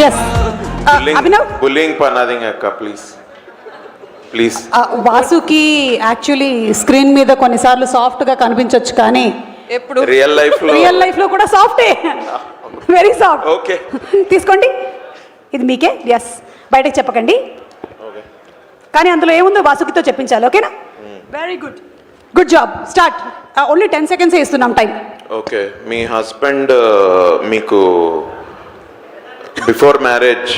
Yes Abhinav bullying పన్నాదింగ్ అక్క please Vasuki actually screen మీద కొన్నిసార్లు సాఫ్ట్ గా కనిపించవచ్చు కానీ ఎప్పుడు రియల్ లైఫ్ లో కూడా సాఫ్టే, వెరీ సాఫ్ట్. ఓకే తీసుకోండి, ఇది మీకే. ఎస్, బయటకు చెప్పకండి, కానీ అందులో ఏముందో వాసుకితో చెప్పించాలి. ఓకేనా? Very good, good job. Start. Only 10 seconds ఇస్తున్నాం టైం. ఓకే, మీ హస్బెండ్ మీకు before marriage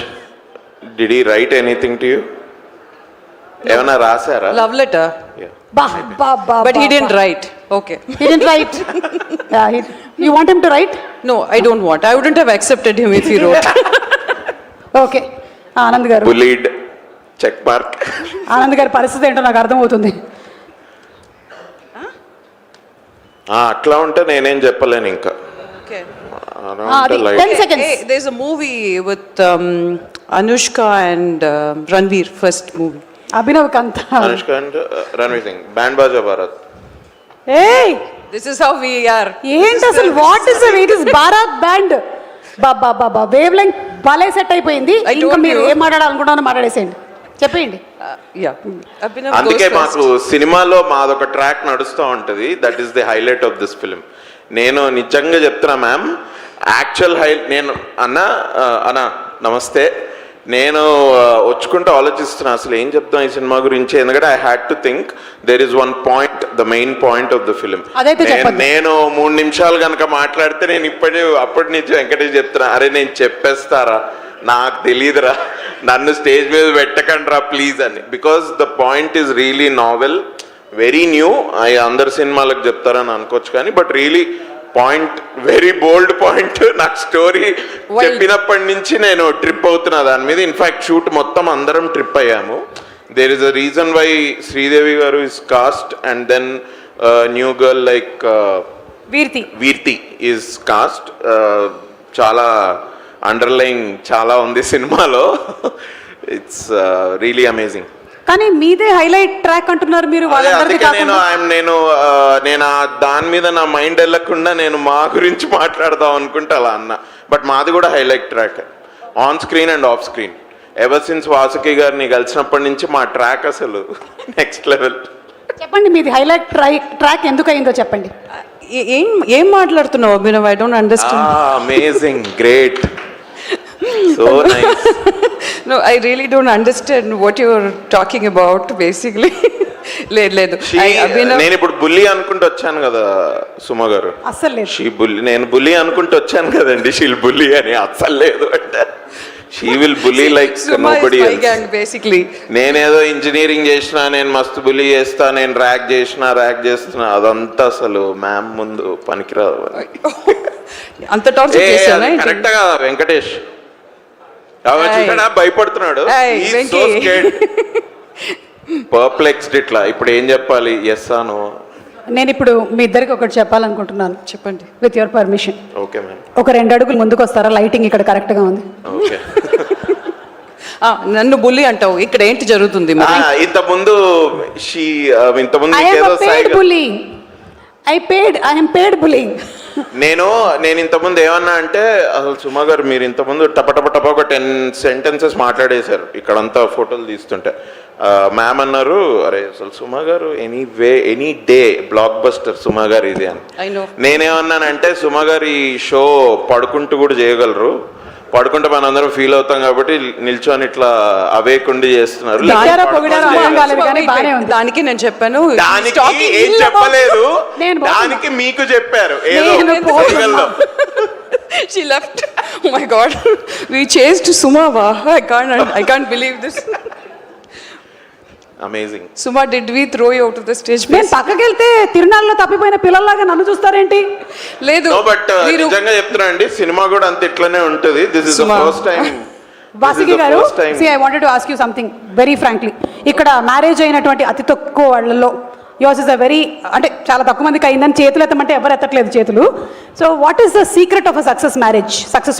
did he right anything to you? ఏమైనా రాశారా? Love letter. But he didn't write. Okay. He didn't write. Yeah, you want him to write? No, I don't want. I wouldn't have accepted him if he wrote. Okay. Anand garu. బులీడ్ check mark. Anand గారి పరిస్థితి ఏంటో నాకు అర్థమవుతుంది. అట్లా ఉంటే నేనేం చెప్పలేను ఇంకా. Okay. 10 seconds. Hey, there's a movie with Anushka and Ranveer, first movie. Abhinav కంత. Anushka and Ranveer Singh, band Baaja Baaraat. ఏయ్, This is how we are. ఏంటి అసలు? What is it is Bharat band. Baba wave length భలే సెట్ అయిపోయింది. ఇంకా మీరు ఏం మాట్లాడాలనుకుంటారో మాట్లాడేసేయండి, చెప్పేయండి. Yeah. Abhinav అందుకే goes మాకు సినిమాలో మాదొక ట్రాక్ నడుస్తూ ఉంటుంది. That is the highlight of this film. నేను నిజంగా చెప్తున్నా మ్యామ్, యాక్చువల్ నేను అన్న నమస్తే, నేను వచ్చుకుంటూ ఆలోచిస్తున్నా అసలు ఏం చెప్తాం ఈ సినిమా గురించి. ఎందుకంటే I had to think there is one point, the main point of the film. నేను 3 నిమిషాలు కనుక మాట్లాడితే నేను అప్పటి నుంచి వెంకటేష్ చెప్తున్నా, అరే నేను చెప్పేస్తారా, నాకు తెలియదురా, నన్ను స్టేజ్ మీద పెట్టకండి రా ప్లీజ్ అని. Because the point is really novel, very new. అందరు సినిమాలకు చెప్తారని అనుకోవచ్చు కానీ but really point, very bold point. నాకు స్టోరీ చెప్పినప్పటి నుంచి నేను ట్రిప్ అవుతున్నా దాని మీద. ఇన్ఫాక్ట్ షూట్ మొత్తం అందరం ట్రిప్ అయ్యాము. There is a reason why Sridevi garu is cast and then new girl like వీర్తి ఈజ్ కాస్ట్. చాలా అండర్లైన్ చాలా ఉంది సినిమాలో. It's really amazing. కానీ మీదే హైలైట్ ట్రాక్ అంటున్నారు మీరు. నేను దాని మీద నా మైండ్ వెళ్ళకుండా నేను మా గురించి మాట్లాడదాం అనుకుంటే అలా అన్నా. బట్ మాది కూడా highlight track, on screen and off screen. Ever since Vasuki గారిని కలిసినప్పటి నుంచి మా ట్రాక్ అసలు నెక్స్ట్ లెవెల్. చెప్పండి, మీది హైలైట్ ట్రాక్ ఎందుకు అయిందో చెప్పండి. ఏం మాట్లాడుతున్నావు Abhinav? I don't understand. Amazing, great, so nice. No, I really don't understand what you're talking about basically. లేదు నేను ఇప్పుడు బుల్లి అనుకుంటూ వచ్చాను కదా సుమ గారు. అస్సలు లేదు. నేను బుల్లి అనుకుంటూ వచ్చాను కదండి, షీల్ బుల్లి అని. అస్సలు లేదు అంటే షీ విల్ బుల్లి లైక్ నోబడీ ఎల్స్. బేసిక్లీ నేనేదో ఇంజనీరింగ్ చేసినా, నేను మస్తు బుల్లి చేస్తా, నేను ర్యాక్ చేస్తున్నా, అదంతా అసలు మ్యామ్ ముందు పనికిరాదు. అంత టార్చర్ చేశానా? కరెక్ట్ గా వెంకటేష్ భయపడుతున్నాడు, పర్ప్లెక్స్డ్. ఇట్లా ఇప్పుడు ఏం చెప్పాలి? ఎస్ ఆనో? నేను ఇప్పుడు మీ ఇద్దరికి ఒకటి చెప్పాలనుకుంటున్నాను. చెప్పండి, with your permission. Okay ma'am. ఒక 2 అడుగులు ముందుకు వస్తారా? లైటింగ్ ఇక్కడ కరెక్ట్ గా ఉంది. ఓకే. నన్ను బుల్లి అంటావు, ఇక్కడ ఏంటి జరుగుతుంది? ఇంతకుముందు నేను ఇంతకుముందు ఏమన్నా అంటే, అసలు సుమ గారు మీరు ఇంతకుముందు టప ఒక 10 sentences మాట్లాడేశారు ఇక్కడంతా ఫోటోలు తీస్తుంటే. మ్యామ్ అన్నారు, అరే అసలు సుమ గారు any day block buster Suma గారు ఇది అని. నేనేమన్నానంటే, సుమ గారు ఈ షో పడుకుంటూ కూడా చేయగలరు, పడుకుంటే మనం అందరం ఫీల్ అవుతాం కాబట్టి నిల్చొని ఇట్లా అవేకుండి చేస్తున్నారు. దానికి నేను చెప్పాను, దానికి ఏం చెప్పలేదు, దానికి మీకు చెప్పారు ఏదో. She left. Oh my God, we chased Suma. I can't believe this. Amazing. Suma, did we throw you out of the stage? నేను పక్కకి వెళ్తే తిరునాళ్ళలో తప్పిపోయిన పిల్లల్లాగా నన్ను చూస్తారేంటి? లేదు, బట్ నిజంగా చెప్తున్నా అండి, సినిమా కూడా అంత ఇట్లనే ఉంటుంది. This is the first time. Vasuki garu, I wanted to ask you something very frankly. ఇక్కడ మ్యారేజ్ అయినటువంటి అతి తక్కువ వాళ్ళలో యోర్స్ ఇస్ అ వెరీ, అంటే చాలా తక్కువ మందికి అయిందని చేతులు ఎత్తమంటే ఎవరు ఎత్తట్లేదు చేతులు. So what is the secret of a success marriage? Success